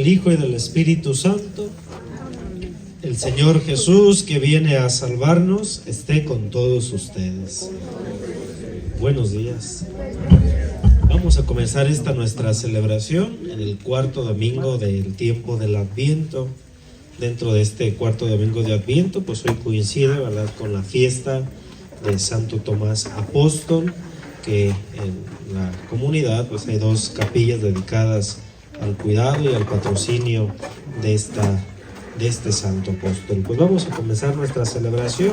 del Hijo y del Espíritu Santo. El Señor Jesús, que viene a salvarnos, esté con todos ustedes. Buenos días. Vamos a comenzar esta nuestra celebración en el cuarto domingo del tiempo del Adviento. Dentro de este cuarto domingo de Adviento, pues hoy coincide, ¿verdad?, con la fiesta de Santo Tomás Apóstol, que en la comunidad pues hay dos capillas dedicadas al cuidado y al patrocinio de este santo apóstol. Pues vamos a comenzar nuestra celebración.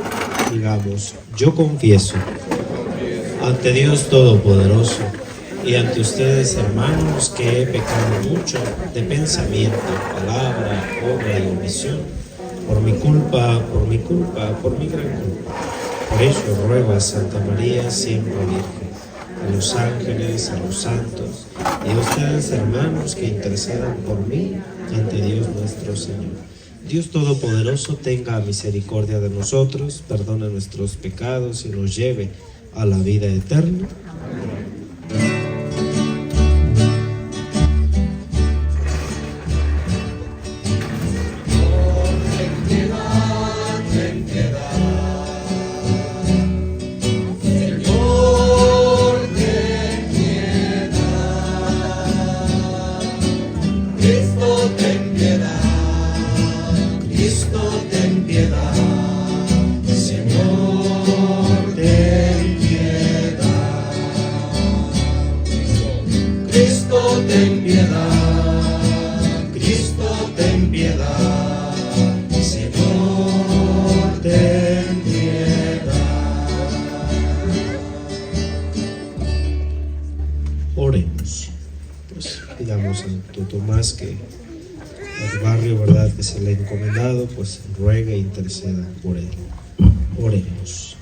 Digamos: yo confieso ante Dios Todopoderoso y ante ustedes, hermanos, que he pecado mucho de pensamiento, palabra, obra y omisión, por mi gran culpa. Por eso ruego a Santa María, siempre Virgen, a los ángeles, a los santos y a ustedes, hermanos, que intercedan por mí ante Dios nuestro Señor. Dios Todopoderoso tenga misericordia de nosotros, perdone nuestros pecados y nos lleve a la vida eterna. Tomás, que el barrio, ¿verdad?, que se le ha encomendado, pues ruega e interceda por él. Oremos.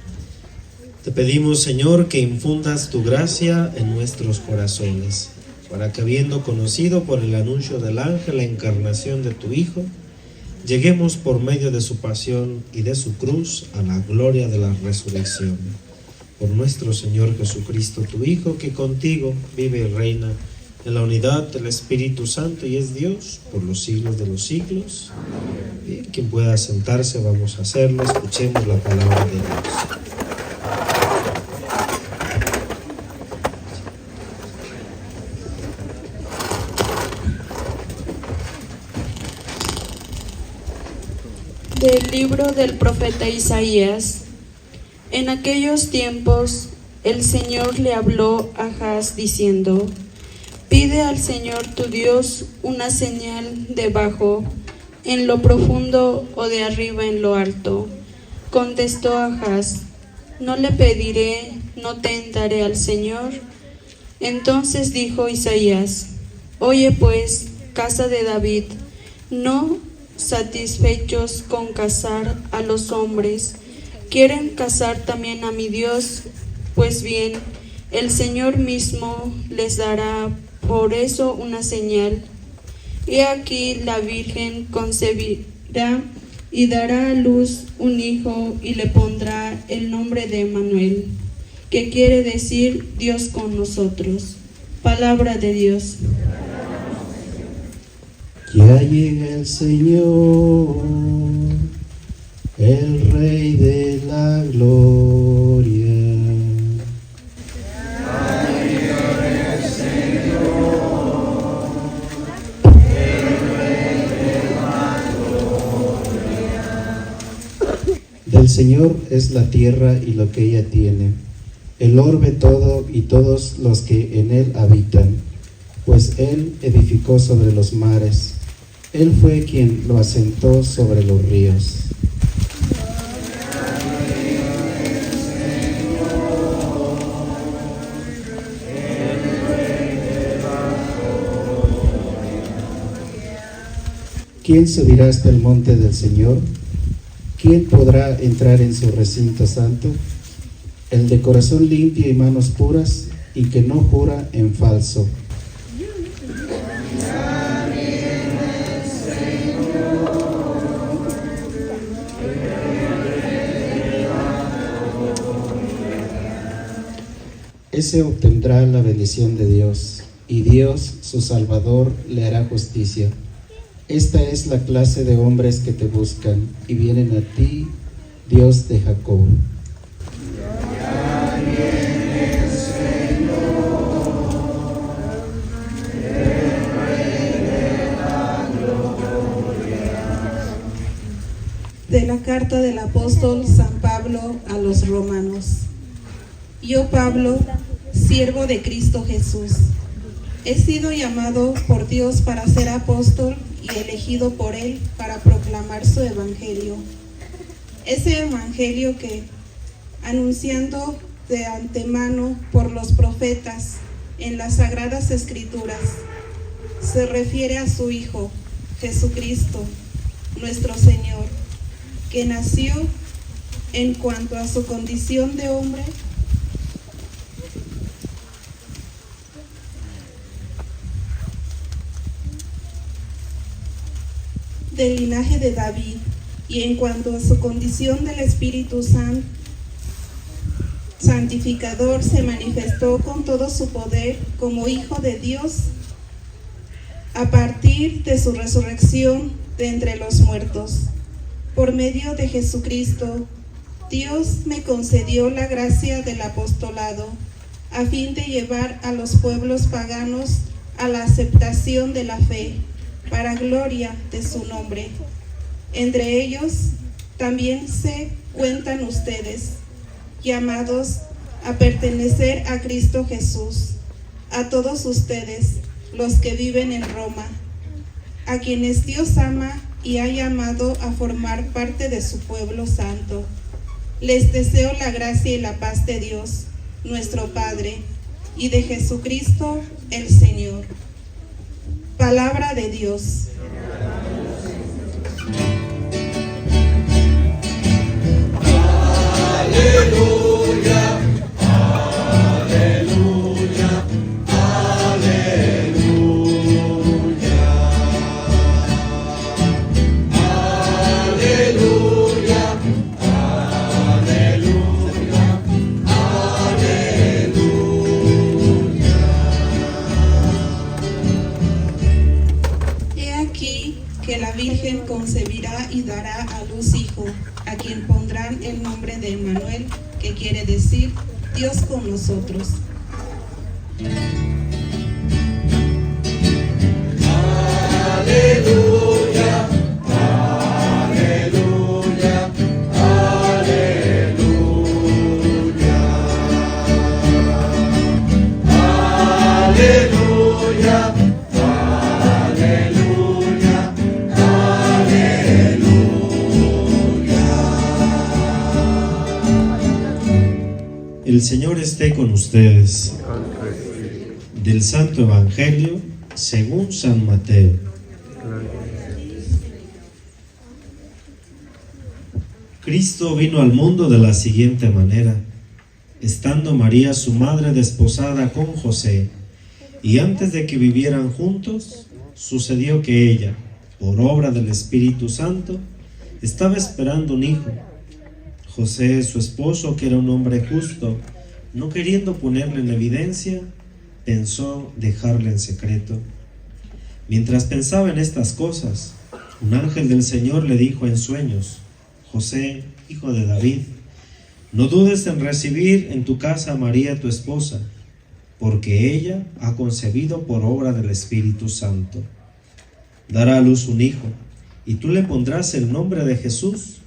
Te pedimos, Señor, que infundas tu gracia en nuestros corazones, para que, habiendo conocido por el anuncio del ángel la encarnación de tu Hijo, lleguemos por medio de su pasión y de su cruz a la gloria de la resurrección. Por nuestro Señor Jesucristo, tu Hijo, que contigo vive y reina en la unidad del Espíritu Santo y es Dios por los siglos de los siglos. Bien, quien pueda sentarse, vamos a hacerlo. Escuchemos la palabra de Dios. Del libro del profeta Isaías. En aquellos tiempos el Señor le habló a Ahaz diciendo: pide al Señor tu Dios una señal debajo, en lo profundo, o de arriba en lo alto. Contestó Ahaz: no le pediré, no tentaré al Señor. Entonces dijo Isaías: oye pues, casa de David, no satisfechos con cazar a los hombres, ¿quieren cazar también a mi Dios? Pues bien, el Señor mismo les dará por eso una señal. He aquí, la Virgen concebirá y dará a luz un hijo y le pondrá el nombre de Emmanuel, que quiere decir Dios con nosotros. Palabra de Dios. Ya llega el Señor, el Rey de la gloria. Del Señor es la tierra y lo que ella tiene, el orbe todo y todos los que en él habitan, pues él edificó sobre los mares, él fue quien lo asentó sobre los ríos. ¿Quién subirá hasta el monte del Señor? ¿Quién podrá entrar en su recinto santo? El de corazón limpio y manos puras, y que no jura en falso. Ese obtendrá la bendición de Dios, y Dios, su Salvador, le hará justicia. Esta es la clase de hombres que te buscan y vienen a ti, Dios de Jacob. De la carta del apóstol San Pablo a los romanos. Yo, Pablo, siervo de Cristo Jesús, he sido llamado por Dios para ser apóstol y elegido por Él para proclamar su evangelio. Ese evangelio que, anunciando de antemano por los profetas en las Sagradas Escrituras, se refiere a su Hijo, Jesucristo, nuestro Señor, que nació en cuanto a su condición de hombre, del linaje de David, y en cuanto a su condición del Espíritu santificador, se manifestó con todo su poder como Hijo de Dios a partir de su resurrección de entre los muertos. Por medio de Jesucristo, Dios me concedió la gracia del apostolado, a fin de llevar a los pueblos paganos a la aceptación de la fe, para gloria de su nombre. Entre ellos también se cuentan ustedes, llamados a pertenecer a Cristo Jesús, a todos ustedes, los que viven en Roma, a quienes Dios ama y ha llamado a formar parte de su pueblo santo. Les deseo la gracia y la paz de Dios, nuestro Padre, y de Jesucristo el Señor. Palabra de Dios. Aleluya, aleluya, aleluya, aleluya, aleluya, aleluya. He aquí que la Virgen concebirá y dará a luz hijo, a quien pondrán el nombre de Emmanuel, que quiere decir Dios con nosotros. Aleluya, aleluya, aleluya, aleluya, aleluya, aleluya. El Señor esté con ustedes. Del Santo Evangelio según San Mateo. Cristo vino al mundo de la siguiente manera. Estando María su madre desposada con José, y antes de que vivieran juntos, sucedió que ella, por obra del Espíritu Santo, estaba esperando un hijo. José, su esposo, que era un hombre justo, no queriendo ponerle en evidencia, pensó dejarle en secreto. Mientras pensaba en estas cosas, un ángel del Señor le dijo en sueños: José, hijo de David, no dudes en recibir en tu casa a María tu esposa, porque ella ha concebido por obra del Espíritu Santo. Dará a luz un hijo, y tú le pondrás el nombre de Jesús,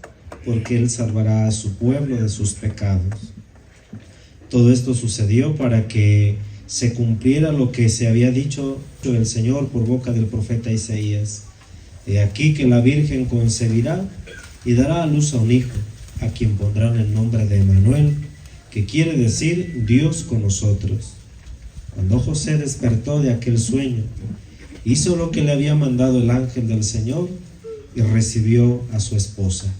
porque él salvará a su pueblo de sus pecados. Todo esto sucedió para que se cumpliera lo que se había dicho el Señor por boca del profeta Isaías: He aquí que la Virgen concebirá y dará a luz a un hijo, a quien pondrán el nombre de Emmanuel, que quiere decir Dios con nosotros. Cuando José despertó de aquel sueño, hizo lo que le había mandado el ángel del Señor y recibió a su esposa.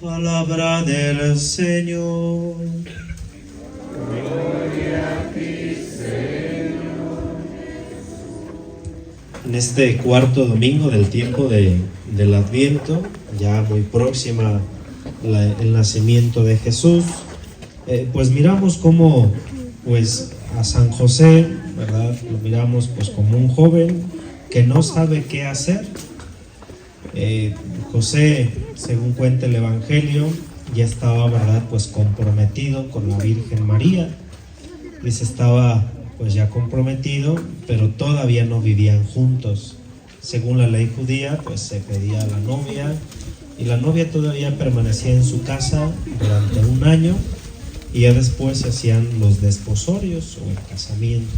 Palabra del Señor. Gloria a ti, Señor. En este cuarto domingo del tiempo del Adviento, ya muy próxima el nacimiento de Jesús, pues miramos cómo pues a San José, ¿verdad? Lo miramos pues como un joven que no sabe qué hacer. José, según cuenta el Evangelio, ya estaba, ¿verdad?, pues comprometido con la Virgen María. Dice, estaba pues ya comprometido, pero todavía no vivían juntos. Según la ley judía, pues se pedía a la novia, y la novia todavía permanecía en su casa durante 1 año, y ya después se hacían los desposorios o el casamiento.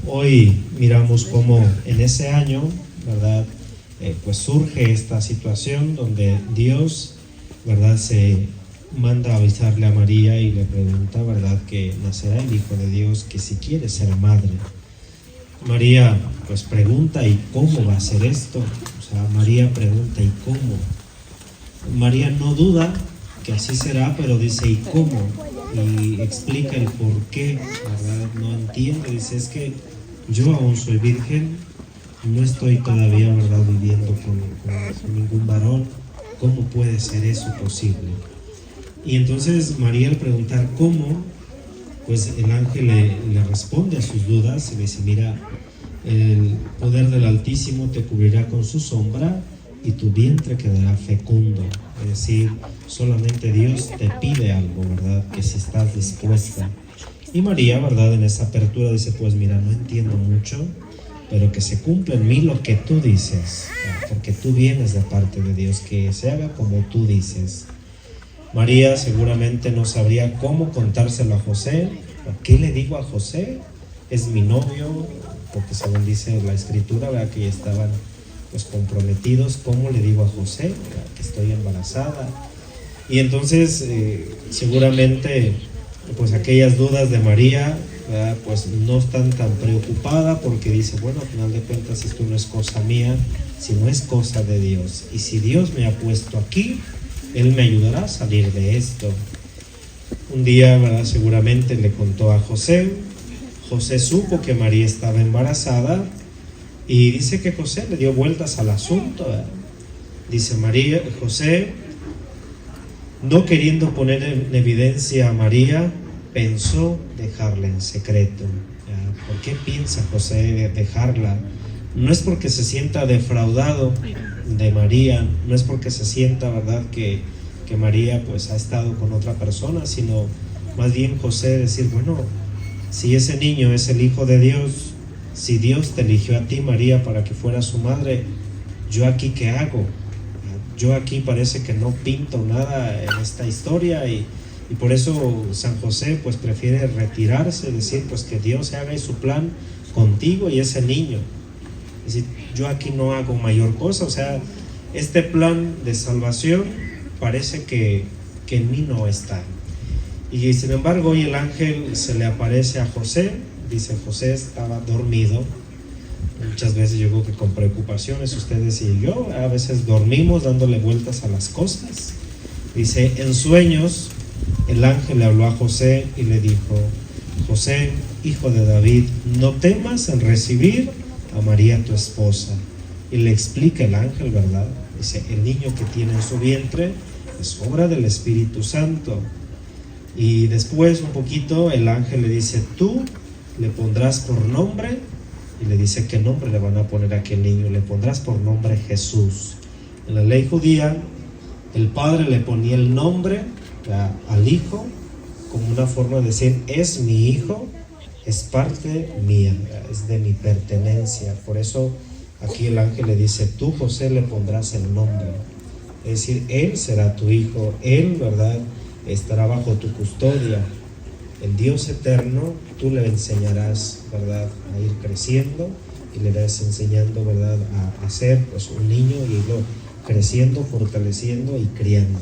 Hoy miramos cómo en ese año, ¿verdad?, pues surge esta situación donde Dios, ¿verdad?, se manda a avisarle a María y le pregunta, ¿verdad?, que nacerá el Hijo de Dios, que si quiere ser madre. María pues pregunta, ¿y cómo va a ser esto? O sea, María pregunta, ¿y cómo? María no duda que así será, pero dice, ¿y cómo? Y explica el por qué, ¿verdad? No entiende, dice, es que yo aún soy virgen, no estoy todavía, ¿verdad?, viviendo con ningún varón. ¿Cómo puede ser eso posible? Y entonces María, al preguntar cómo, pues el ángel le responde a sus dudas y le dice, mira, el poder del Altísimo te cubrirá con su sombra y tu vientre quedará fecundo. Es decir, solamente Dios te pide algo, ¿verdad?, que si estás dispuesta. Y María, ¿verdad?, en esa apertura dice, pues mira, no entiendo mucho, pero que se cumpla en mí lo que tú dices, porque tú vienes de parte de Dios, que se haga como tú dices. María seguramente no sabría cómo contárselo a José. ¿Qué le digo a José? Es mi novio, porque según dice la escritura, ¿verdad?, que ya estaban pues comprometidos. ¿Cómo le digo a José, ¿verdad?, que estoy embarazada? Y entonces seguramente pues aquellas dudas de María, ¿verdad?, pues no están tan preocupada, porque dice, bueno, al final de cuentas esto no es cosa mía, sino es cosa de Dios. Y si Dios me ha puesto aquí, Él me ayudará a salir de esto. Un día, ¿verdad?, seguramente le contó a José. José supo que María estaba embarazada y dice que José le dio vueltas al asunto, ¿verdad? Dice José, no queriendo poner en evidencia a María, pensó dejarla en secreto. ¿Ya? ¿Por qué piensa José dejarla? No es porque se sienta defraudado de María, no es porque se sienta, ¿verdad?, que María pues ha estado con otra persona, sino más bien José decir, bueno, si ese niño es el Hijo de Dios, si Dios te eligió a ti, María, para que fuera su madre, ¿yo aquí qué hago? Yo aquí parece que no pinto nada en esta historia, y por eso San José pues prefiere retirarse, decir pues que Dios haga su plan contigo y ese niño. Es decir, yo aquí no hago mayor cosa, o sea, este plan de salvación parece que en mí no está. Y sin embargo, hoy el ángel se le aparece a José, dice, José estaba dormido. Muchas veces yo creo que con preocupaciones, ustedes y yo, a veces dormimos dándole vueltas a las cosas. Dice, en sueños, el ángel le habló a José y le dijo, José, hijo de David, no temas en recibir a María tu esposa. Y le explica el ángel, ¿verdad? Dice, el niño que tiene en su vientre es obra del Espíritu Santo. Y después un poquito el ángel le dice, tú le pondrás por nombre, y le dice qué nombre le van a poner a aquel niño, le pondrás por nombre Jesús. En la ley judía, el padre le ponía el nombre al hijo como una forma de decir, es mi hijo, es parte mía, es de mi pertenencia. Por eso aquí el ángel le dice, tú, José, le pondrás el nombre. Es decir, él será tu hijo, él, ¿verdad?, estará bajo tu custodia. El Dios eterno, tú le enseñarás, ¿verdad?, a ir creciendo, y le irás enseñando, ¿verdad?, a ser pues un niño, y irlo creciendo, fortaleciendo y criando.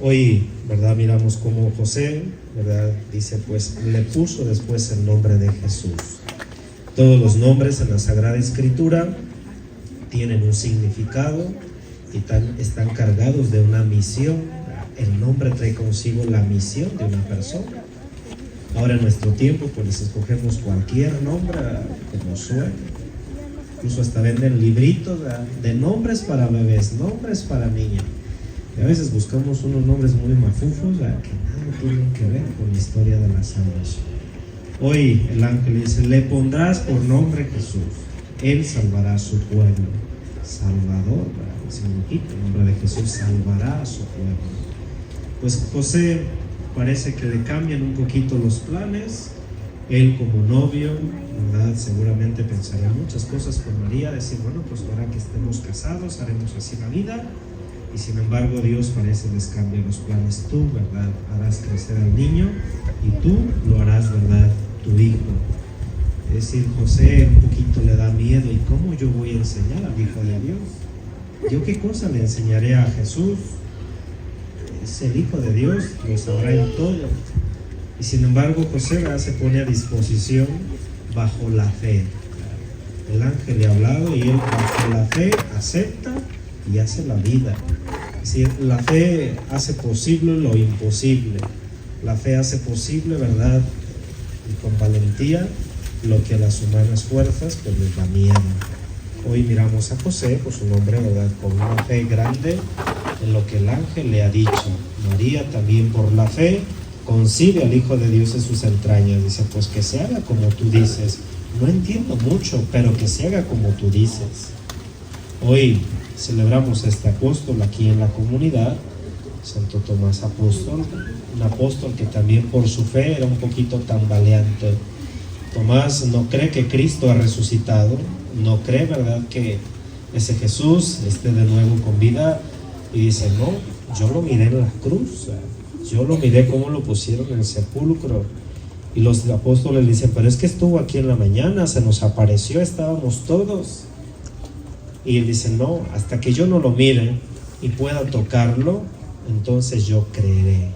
Hoy, ¿verdad?, miramos cómo José, ¿verdad?, dice, pues le puso después el nombre de Jesús. Todos los nombres en la Sagrada Escritura tienen un significado y están cargados de una misión. El nombre trae consigo la misión de una persona. Ahora en nuestro tiempo pues les escogemos cualquier nombre que nos suene. Incluso hasta venden libritos de nombres para bebés, nombres para niños. Y a veces buscamos unos nombres muy mafufos que nada tienen que ver con la historia de la salvación. Hoy el ángel dice, le pondrás por nombre Jesús. Él salvará a su pueblo. Salvador, significa el nombre de Jesús, salvará a su pueblo. Pues José parece que le cambian un poquito los planes. Él como novio, ¿verdad? Seguramente pensaría muchas cosas con María, decir, bueno, pues ahora que estemos casados, haremos así la vida. Y sin embargo Dios parece les cambia los planes. Tú, ¿verdad? Harás crecer al niño y tú lo harás, ¿verdad? Tu hijo. Es decir, José un poquito le da miedo. ¿Y cómo yo voy a enseñar al Hijo de Dios? ¿Yo qué cosa le enseñaré a Jesús? Es el Hijo de Dios, lo sabrá en todo. Y sin embargo José se pone a disposición bajo la fe. El ángel le ha hablado y él bajo la fe acepta y hace la vida. Es decir, la fe hace posible lo imposible. La fe hace posible, ¿verdad? Y con valentía lo que a las humanas fuerzas pues les da miedo. Hoy miramos a José, por su nombre, ¿verdad? Con una fe grande en lo que el ángel le ha dicho. María también por la fe concibe al Hijo de Dios en sus entrañas. Dice, pues que se haga como tú dices. No entiendo mucho, pero que se haga como tú dices. Hoy celebramos a este apóstol aquí en la comunidad, Santo Tomás Apóstol, un apóstol que también por su fe era un poquito tambaleante. Tomás no cree que Cristo ha resucitado, no cree, ¿verdad?, que ese Jesús esté de nuevo con vida, y dice, no, yo lo miré en la cruz, yo lo miré cómo lo pusieron en el sepulcro. Y los apóstoles le dicen, pero es que estuvo aquí en la mañana, se nos apareció, estábamos todos. Y él dice, no, hasta que yo no lo mire y pueda tocarlo, entonces yo creeré.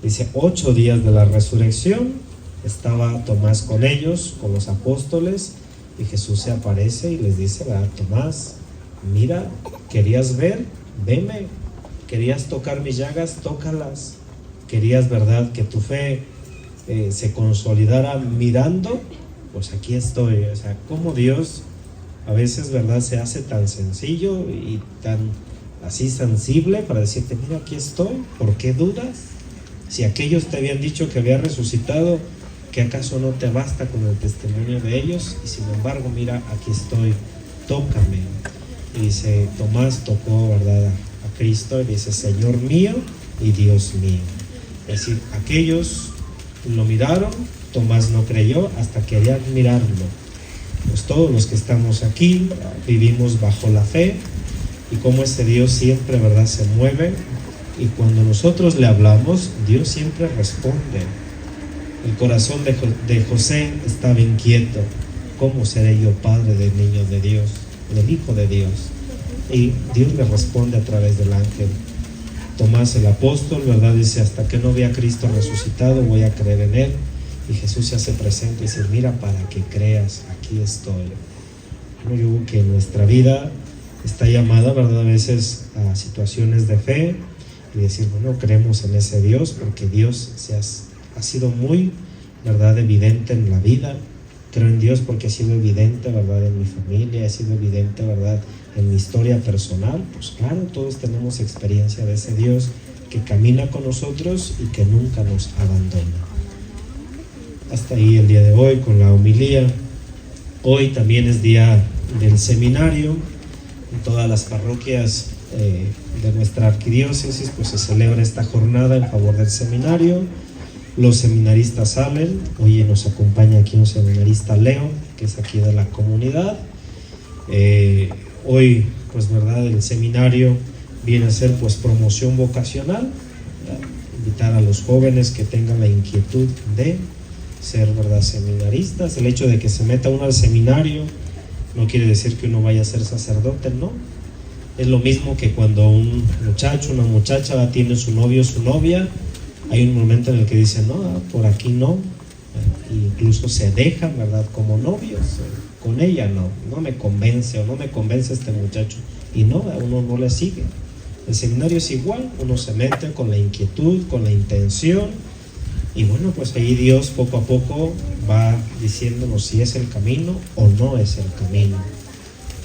Dice, 8 días de la resurrección, estaba Tomás con ellos, con los apóstoles, y Jesús se aparece y les dice, ¿verdad? Tomás, mira, ¿querías ver? Veme. ¿Querías tocar mis llagas? Tócalas. ¿Querías, verdad, que tu fe se consolidara mirando? Pues aquí estoy. O sea, como Dios a veces, ¿verdad?, se hace tan sencillo y tan así sensible para decirte, mira, aquí estoy, ¿por qué dudas? Si aquellos te habían dicho que había resucitado, ¿que acaso no te basta con el testimonio de ellos? Y sin embargo, mira, aquí estoy, tócame. Y dice, Tomás tocó, ¿verdad?, a Cristo, y dice, Señor mío y Dios mío. Es decir, aquellos lo miraron, Tomás no creyó hasta quería admirarlo. Pues todos los que estamos aquí vivimos bajo la fe, y como ese Dios siempre, ¿verdad?, se mueve, y cuando nosotros le hablamos, Dios siempre responde. El corazón de José estaba inquieto. ¿Cómo seré yo padre del niño de Dios, del Hijo de Dios? Y Dios le responde a través del ángel. Tomás el apóstol, ¿verdad?, dice, hasta que no vea a Cristo resucitado, voy a creer en él. Y Jesús se hace presente y dice, mira, para que creas, aquí estoy. Yo digo que nuestra vida está llamada, ¿verdad?, a veces a situaciones de fe, y decir, bueno, creemos en ese Dios, porque Dios ha sido muy, ¿verdad?, evidente en la vida. Creo en Dios porque ha sido evidente, ¿verdad?, en mi familia, ha sido evidente, ¿verdad?, en mi historia personal. Pues claro, todos tenemos experiencia de ese Dios que camina con nosotros y que nunca nos abandona. Hasta ahí el día de hoy con la homilía. Hoy también es día del seminario. En todas las parroquias de nuestra arquidiócesis pues se celebra esta jornada en favor del seminario. Los seminaristas salen. Hoy nos acompaña aquí un seminarista, Leo, que es aquí de la comunidad. Hoy, pues, verdad, el seminario viene a ser pues promoción vocacional, ¿verdad? Invitar a los jóvenes que tengan la inquietud de ser, ¿verdad?, seminaristas. El hecho de que se meta uno al seminario no quiere decir que uno vaya a ser sacerdote, no. Es lo mismo que cuando un muchacho, una muchacha tiene su novio o su novia, hay un momento en el que dicen, no, por aquí no, incluso se dejan, ¿verdad?, como novios. Con ella no me convence, o no me convence este muchacho, y no, a uno no le sigue. El seminario es igual, uno se mete con la inquietud, con la intención, y bueno, pues ahí Dios poco a poco va diciéndonos si es el camino o no es el camino.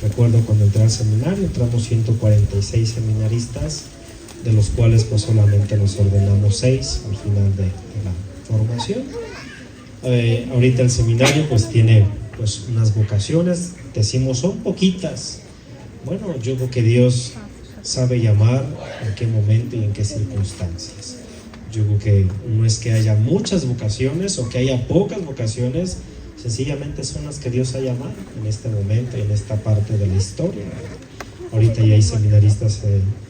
Recuerdo cuando entré al seminario, entramos 146 seminaristas, de los cuales pues solamente nos ordenamos 6 al final de la formación. Ahorita el seminario pues tiene pues unas vocaciones, decimos son poquitas. Bueno, yo creo que Dios sabe llamar en qué momento y en qué circunstancias. Yo creo que no es que haya muchas vocaciones o que haya pocas vocaciones, sencillamente son las que Dios ha llamado en este momento y en esta parte de la historia. Ahorita ya hay seminaristas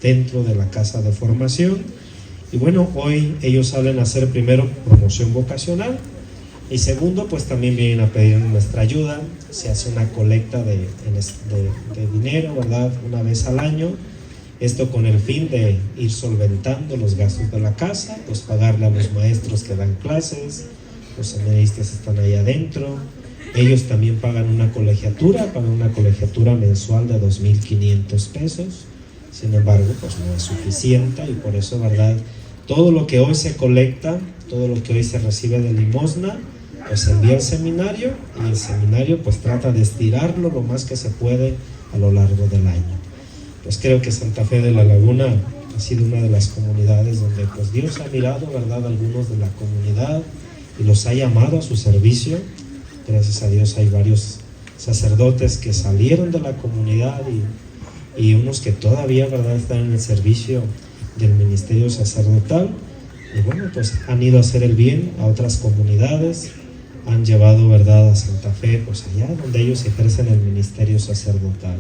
dentro de la casa de formación y bueno, hoy ellos salen a hacer primero promoción vocacional y segundo, pues también vienen a pedir nuestra ayuda. Se hace una colecta de dinero, ¿verdad? Una vez al año. Esto con el fin de ir solventando los gastos de la casa, pues pagarle a los maestros que dan clases, los seminaristas están ahí adentro. Ellos también pagan una colegiatura mensual de 2,500 pesos. Sin embargo, pues no es suficiente y por eso, ¿verdad? Todo lo que hoy se colecta, todo lo que hoy se recibe de limosna, pues se envía al seminario y el seminario pues trata de estirarlo lo más que se puede a lo largo del año. Pues creo que Santa Fe de la Laguna ha sido una de las comunidades donde pues Dios ha mirado, ¿verdad?, a algunos de la comunidad y los ha llamado a su servicio. Gracias a Dios hay varios sacerdotes que salieron de la comunidad y unos que todavía, ¿verdad?, están en el servicio del ministerio sacerdotal. Y bueno, pues han ido a hacer el bien a otras comunidades, han llevado, ¿verdad?, a Santa Fe, pues allá donde ellos ejercen el ministerio sacerdotal.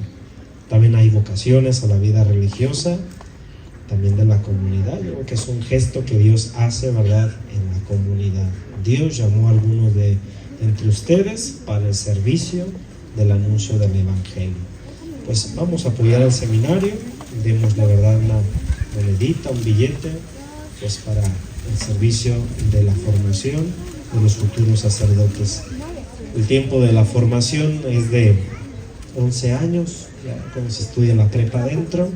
También hay vocaciones a la vida religiosa, también de la comunidad. Yo creo que es un gesto que Dios hace, ¿verdad?, en la comunidad. Dios llamó a algunos de entre ustedes para el servicio del anuncio del Evangelio. Pues vamos a apoyar al seminario, demos la verdad una monedita, un billete, pues para el servicio de la formación de los futuros sacerdotes. El tiempo de la formación es de 11 años, ya cuando se estudia la prepa adentro,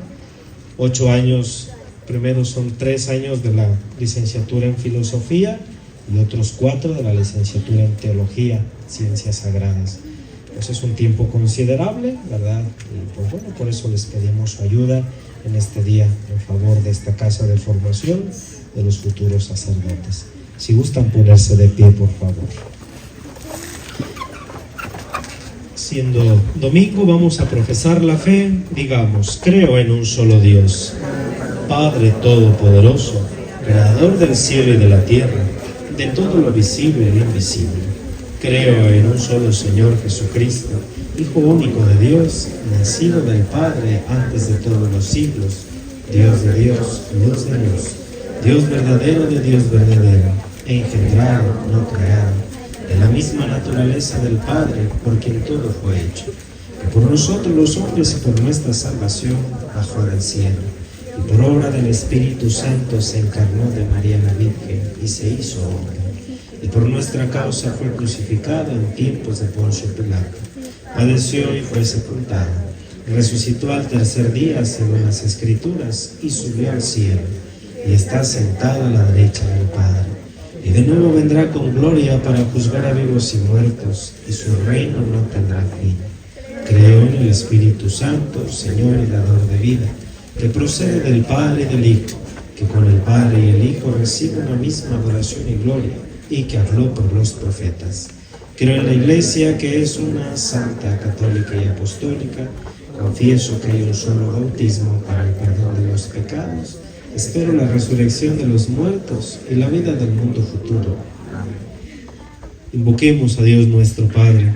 8 años, primero son 3 años de la licenciatura en filosofía y otros 4 de la licenciatura en teología, ciencias sagradas. Pues es un tiempo considerable, ¿verdad? Y pues bueno, por eso les pedimos su ayuda en este día en favor de esta casa de formación de los futuros sacerdotes. Si gustan ponerse de pie, por favor. Siendo domingo, vamos a profesar la fe. Digamos: creo en un solo Dios, Padre Todopoderoso, Creador del cielo y de la tierra, de todo lo visible y lo invisible. Creo en un solo Señor Jesucristo, Hijo único de Dios, nacido del Padre antes de todos los siglos, Dios de Dios, luz de luz, Dios verdadero de Dios verdadero, engendrado, no creado, de la misma naturaleza del Padre, por quien todo fue hecho, que por nosotros los hombres y por nuestra salvación bajó del cielo, y por obra del Espíritu Santo se encarnó de María la Virgen y se hizo hombre, y por nuestra causa fue crucificado en tiempos de Poncio Pilato, padeció y fue sepultado, resucitó al tercer día según las Escrituras y subió al cielo, y está sentado a la derecha del Padre. Y de nuevo vendrá con gloria para juzgar a vivos y muertos, y su reino no tendrá fin. Creo en el Espíritu Santo, Señor y dador de vida, que procede del Padre y del Hijo, que con el Padre y el Hijo recibe una misma adoración y gloria, y que habló por los profetas. Creo en la Iglesia, que es una santa, católica y apostólica. Confieso que hay un solo bautismo para el perdón de los pecados. Espero la resurrección de los muertos y la vida del mundo futuro. Invoquemos a Dios nuestro Padre.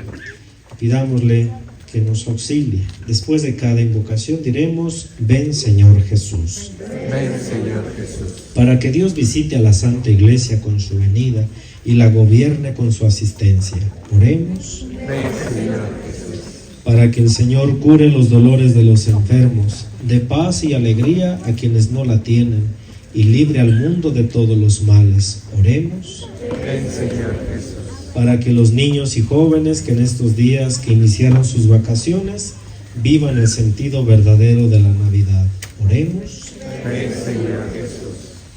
Pidámosle que nos auxilie. Después de cada invocación diremos: ven, Señor Jesús. Ven, Señor Jesús. Para que Dios visite a la Santa Iglesia con su venida y la gobierne con su asistencia. Oremos. Ven, Señor Jesús. Para que el Señor cure los dolores de los enfermos, dé paz y alegría a quienes no la tienen, y libre al mundo de todos los males. Oremos. Ven, Señor Jesús. Para que los niños y jóvenes que en estos días que iniciaron sus vacaciones vivan el sentido verdadero de la Navidad. Oremos. Ven, Señor Jesús.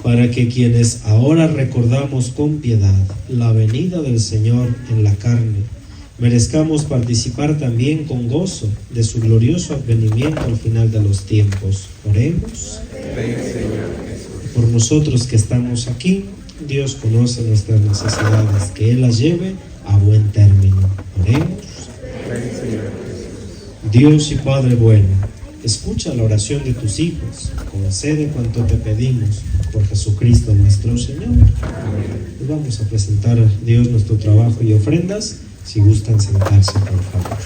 Para que quienes ahora recordamos con piedad la venida del Señor en la carne, merezcamos participar también con gozo de su glorioso advenimiento al final de los tiempos. Oremos. Ven, Señor Jesús. Por nosotros que estamos aquí, Dios conoce nuestras necesidades, que Él las lleve a buen término. Oremos. Dios y Padre bueno, escucha la oración de tus hijos, concede cuanto te pedimos por Jesucristo nuestro Señor. Les vamos a presentar a Dios nuestro trabajo y ofrendas. Si gustan sentarse, por favor.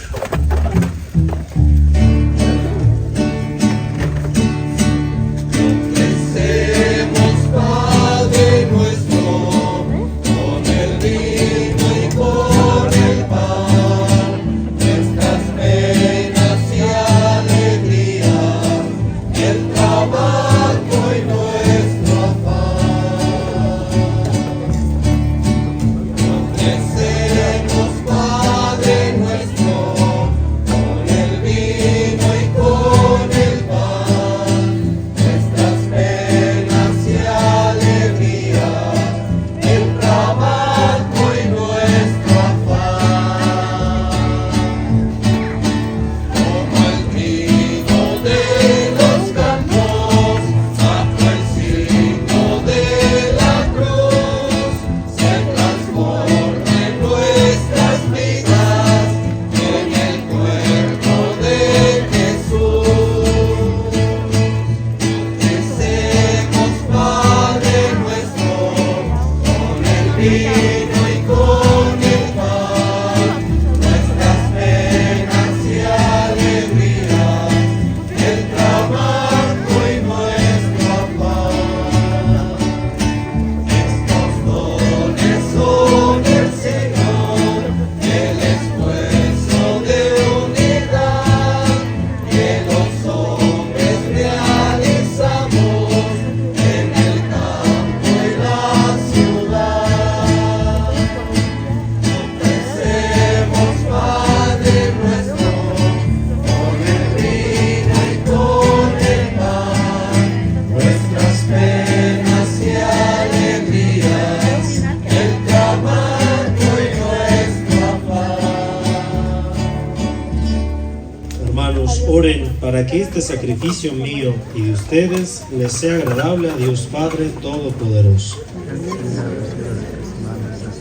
Oren para que este sacrificio mío y de ustedes les sea agradable a Dios Padre Todopoderoso.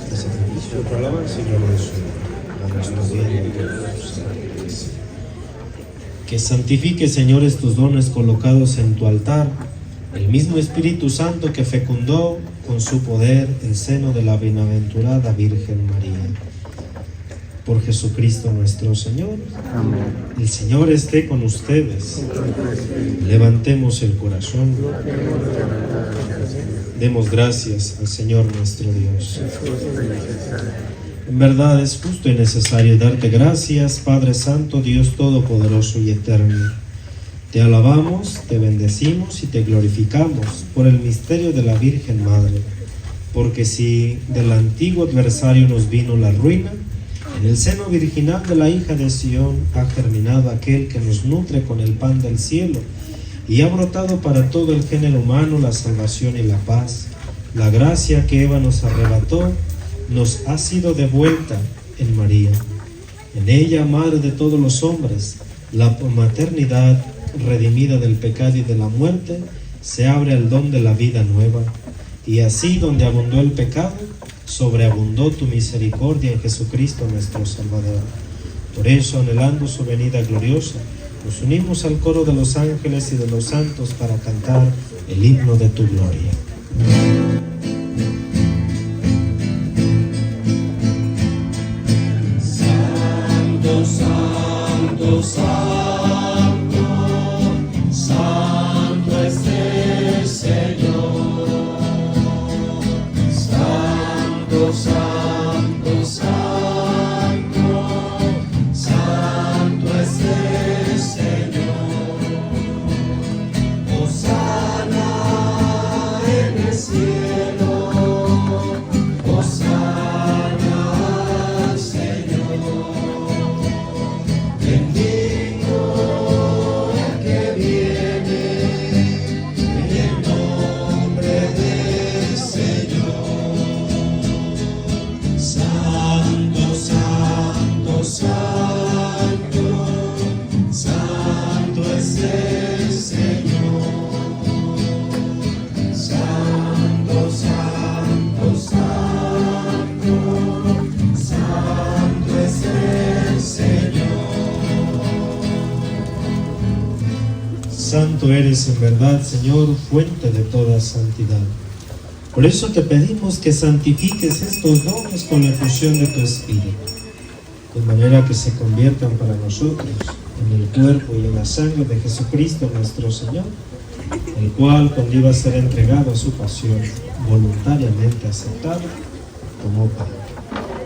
Este sacrificio para alabanza y glorificación. Que santifique, Señor, estos dones colocados en tu altar, el mismo Espíritu Santo que fecundó con su poder el seno de la bienaventurada Virgen María. Por Jesucristo nuestro Señor. Amén. El Señor esté con ustedes. Levantemos el corazón. Demos gracias al Señor nuestro Dios. En verdad es justo y necesario darte gracias, Padre Santo, Dios Todopoderoso y Eterno. Te alabamos, te bendecimos y te glorificamos por el misterio de la Virgen Madre, porque si del antiguo adversario nos vino la ruina, en el seno virginal de la hija de Sión ha germinado aquel que nos nutre con el pan del cielo y ha brotado para todo el género humano la salvación y la paz. La gracia que Eva nos arrebató nos ha sido devuelta en María. En ella, madre de todos los hombres, la maternidad redimida del pecado y de la muerte, se abre al don de la vida nueva. Y así, donde abundó el pecado, sobreabundó tu misericordia en Jesucristo nuestro Salvador. Por eso, anhelando su venida gloriosa, nos unimos al coro de los ángeles y de los santos para cantar el himno de tu gloria. Santo, santo, santo, santo es el Señor. Santo, santo, santo es el Señor. Hosana en el cielo. Santo eres en verdad, Señor, fuente de toda santidad. Por eso te pedimos que santifiques estos dones con la efusión de tu Espíritu, de manera que se conviertan para nosotros en el cuerpo y en la sangre de Jesucristo nuestro Señor, el cual, cuando iba a ser entregado a su pasión, voluntariamente aceptado, tomó pan.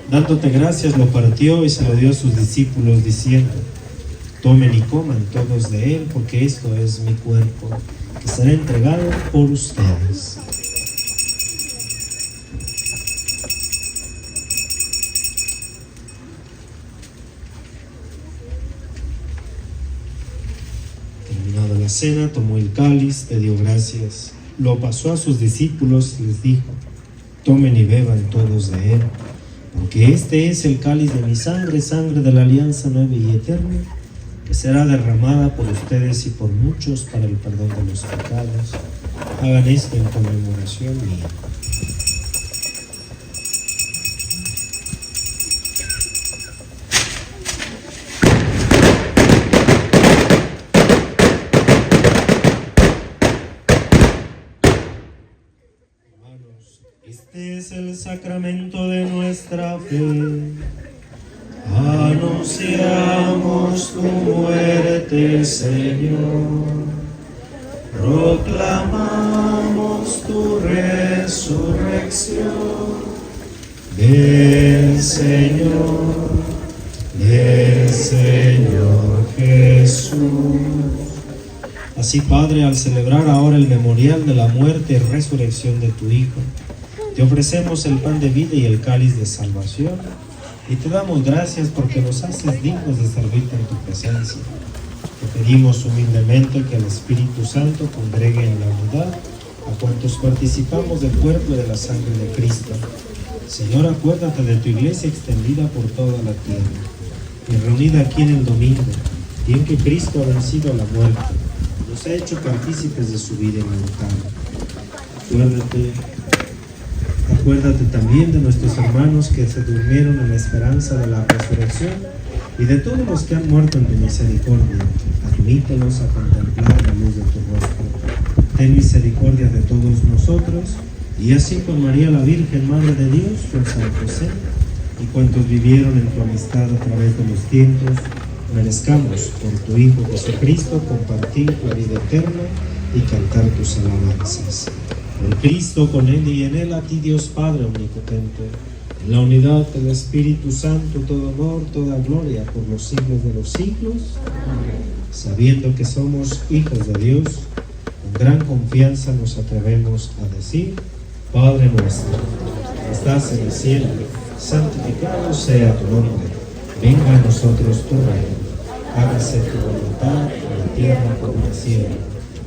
Dándote gracias, lo partió y se lo dio a sus discípulos, diciendo: tomen y coman todos de él, porque esto es mi cuerpo, que será entregado por ustedes. Terminada la cena, tomó el cáliz, te dio gracias, lo pasó a sus discípulos y les dijo: tomen y beban todos de él, porque este es el cáliz de mi sangre, sangre de la alianza nueva y eterna, que será derramada por ustedes y por muchos para el perdón de los pecados. Hagan esto en conmemoración mía. Hermanos, este es el sacramento de nuestra fe. Anunciamos tu muerte, Señor, proclamamos tu resurrección. Ven, Señor Jesús. Así, Padre, al celebrar ahora el memorial de la muerte y resurrección de tu Hijo, te ofrecemos el pan de vida y el cáliz de salvación, y te damos gracias porque nos haces dignos de servirte en tu presencia. Te pedimos humildemente que el Espíritu Santo congregue en la unidad a cuantos participamos del cuerpo y de la sangre de Cristo. Señor, acuérdate de tu iglesia extendida por toda la tierra y reunida aquí en el domingo, y en que Cristo ha vencido a la muerte, nos ha hecho partícipes de su vida inmortal. Acuérdate también de nuestros hermanos que se durmieron en la esperanza de la resurrección y de todos los que han muerto en tu misericordia. Admítelos a contemplar la luz de tu rostro. Ten misericordia de todos nosotros, y así con María la Virgen, Madre de Dios, con San José y cuantos vivieron en tu amistad a través de los tiempos, merezcamos por tu Hijo Jesucristo compartir la vida eterna y cantar tus alabanzas. Por Cristo, con Él y en Él, a ti Dios Padre omnipotente, en la unidad del Espíritu Santo, todo honor, toda gloria por los siglos de los siglos. Sabiendo que somos hijos de Dios, con gran confianza nos atrevemos a decir: Padre nuestro, que estás en el cielo, santificado sea tu nombre. Venga a nosotros tu reino. Hágase tu voluntad en la tierra como en el cielo.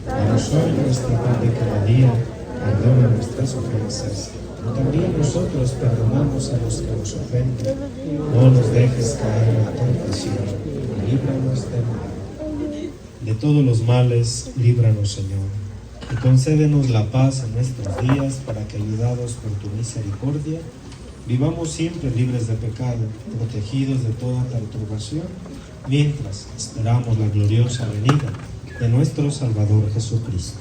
Danos hoy nuestra pan de cada día. Perdona nuestras ofensas, como también nosotros perdonamos a los que nos ofenden. No nos dejes caer en la tentación, y líbranos del mal. De todos los males, líbranos, Señor, y concédenos la paz en nuestros días, para que, ayudados por tu misericordia, vivamos siempre libres de pecado, protegidos de toda perturbación, mientras esperamos la gloriosa venida de nuestro Salvador Jesucristo.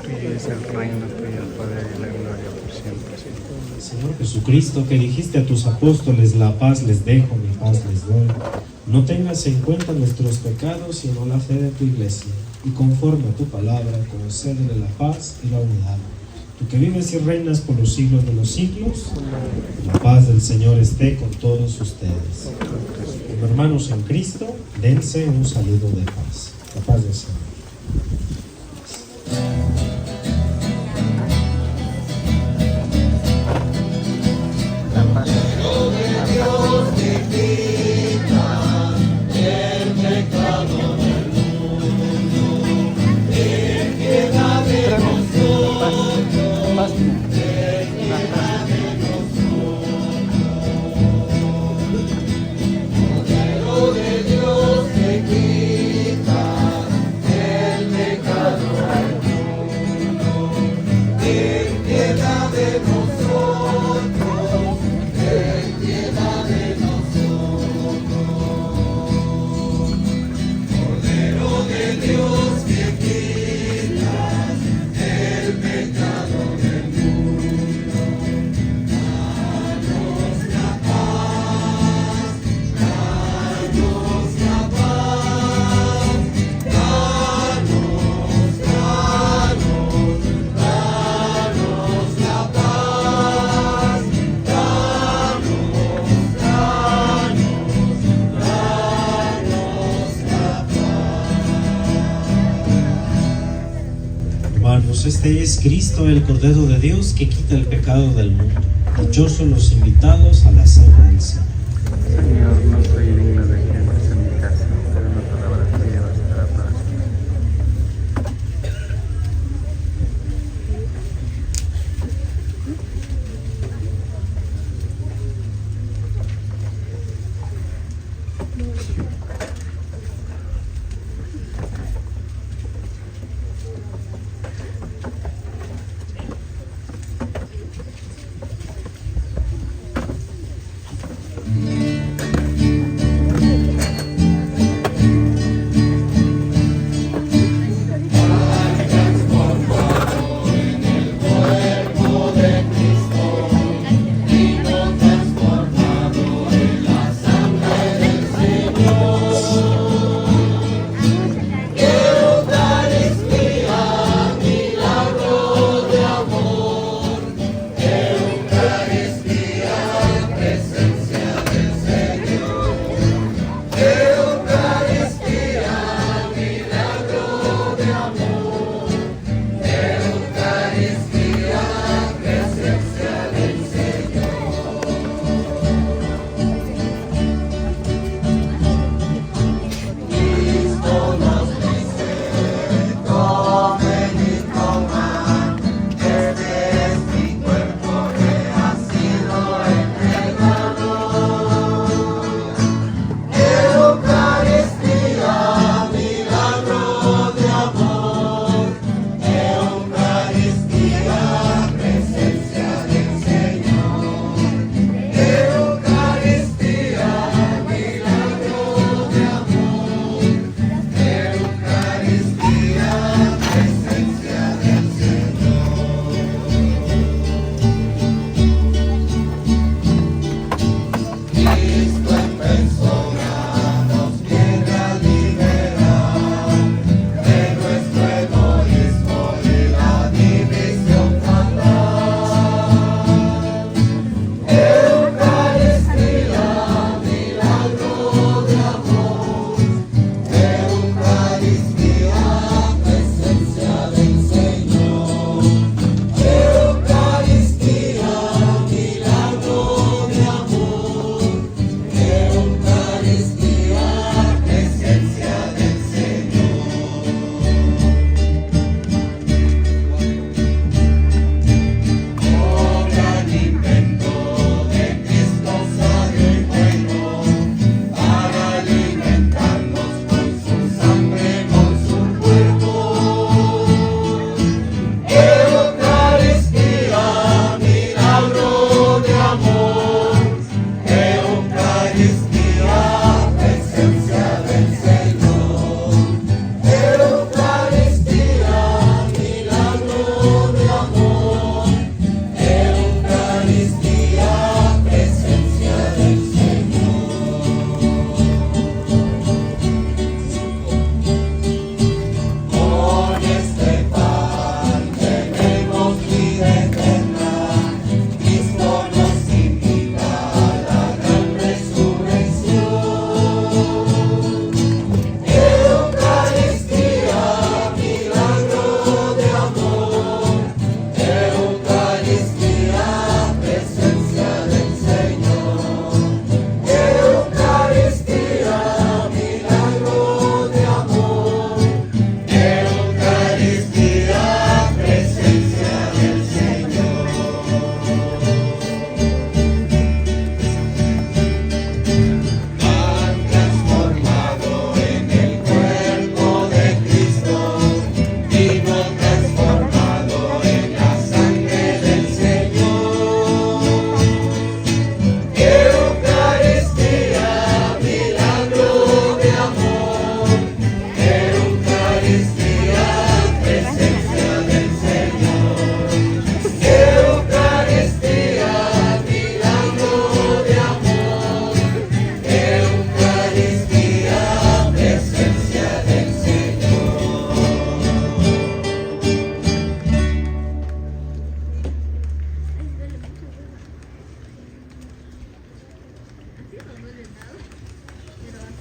Tuyo es el reino, tuyo el poder y la gloria por siempre, Señor. Señor Jesucristo, que dijiste a tus apóstoles: la paz les dejo, mi paz les doy, no tengas en cuenta nuestros pecados, sino la fe de tu iglesia, y conforme a tu palabra, concédele la paz y la unidad. Tú que vives y reinas por los siglos de los siglos, la paz del Señor esté con todos ustedes. Como hermanos en Cristo, dense un saludo de paz. La paz del Señor. De Dios te quita hermanos, este es Cristo, el Cordero de Dios, que quita el pecado del mundo. Dichosos los invitados a la cena del Señor. Señor, no soy digno de que entres en mi casa, pero una palabra tuya bastará para siempre.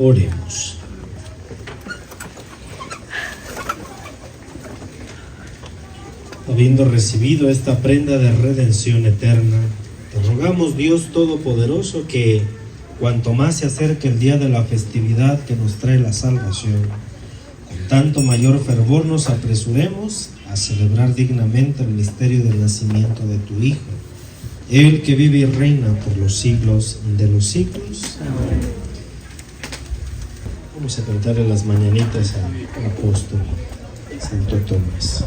Oremos. Habiendo recibido esta prenda de redención eterna, te rogamos, Dios Todopoderoso, que cuanto más se acerque el día de la festividad que nos trae la salvación, con tanto mayor fervor nos apresuremos a celebrar dignamente el misterio del nacimiento de tu Hijo, Él que vive y reina por los siglos de los siglos. Amén. Vamos a cantarle las mañanitas al apóstol Santo Tomás.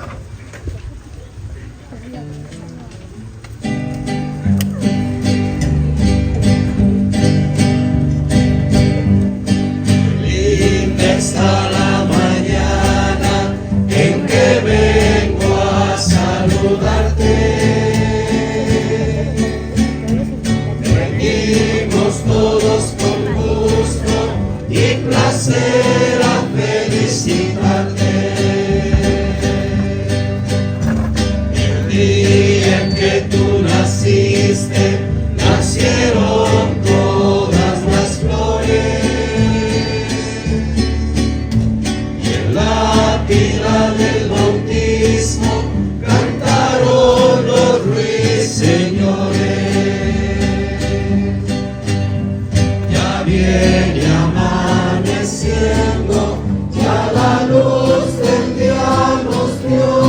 Linda está la mañana en que vengo a saludarte. Venimos todos con gusto y placer a felicitarte. El día en que tú naciste, nacieron todas las flores. La pila del bautismo cantaron los ruiseñores. Ya viene amaneciendo, ya la luz del día nos dio.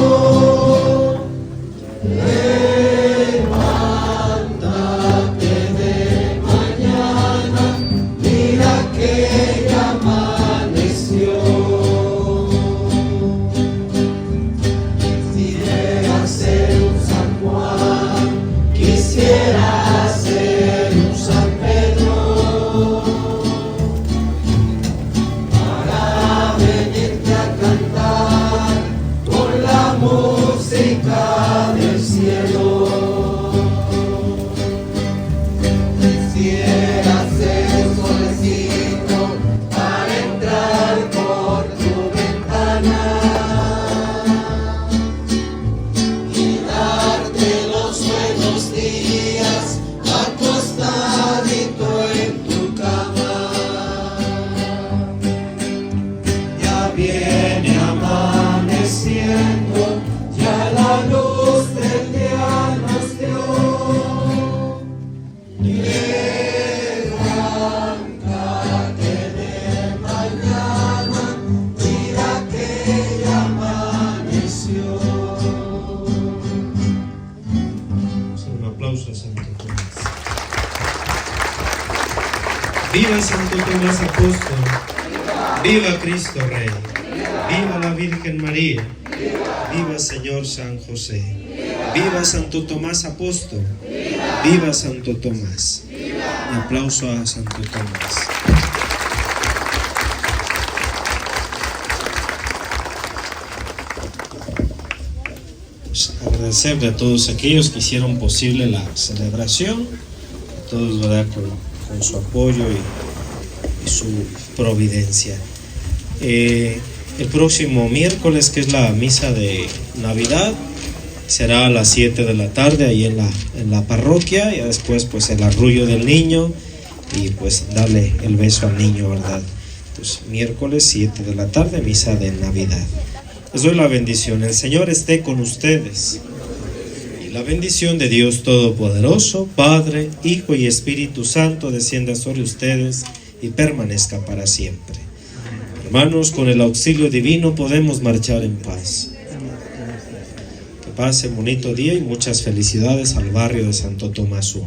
Levántate de mañana, mira que ya amaneció. Quisiera ser un San Pedro para venirte a cantar con la música del cielo. Quisiera ser un solecito para entrar por tu ventana y darte los buenos días acostadito en tu cama. Ya viene amaneciendo, ya la luz del día nos dio. Levántate de mañana, mira que ya amaneció. Un aplauso a Santo Tomás. ¡Viva Santo Tomás Apóstol! ¡Viva Cristo Rey! ¡Viva la Virgen María! ¡Viva Señor San José! ¡Viva Santo Tomás Apóstol! ¡Viva Santo Tomás! Un aplauso a Santo Tomás. Pues agradecerle a todos aquellos que hicieron posible la celebración, a todos, ¿verdad?, con su apoyo y su providencia. El próximo miércoles, que es la misa de Navidad, será a las 7 de la tarde ahí en la parroquia, y después pues el arrullo del niño y pues darle el beso al niño, ¿verdad? Pues miércoles 7 de la tarde, misa de Navidad. Les doy la bendición. El Señor esté con ustedes. Y la bendición de Dios Todopoderoso, Padre, Hijo y Espíritu Santo, descienda sobre ustedes y permanezca para siempre. Hermanos, con el auxilio divino podemos marchar en paz. Que pase un bonito día y muchas felicidades al barrio de Santo Tomás I.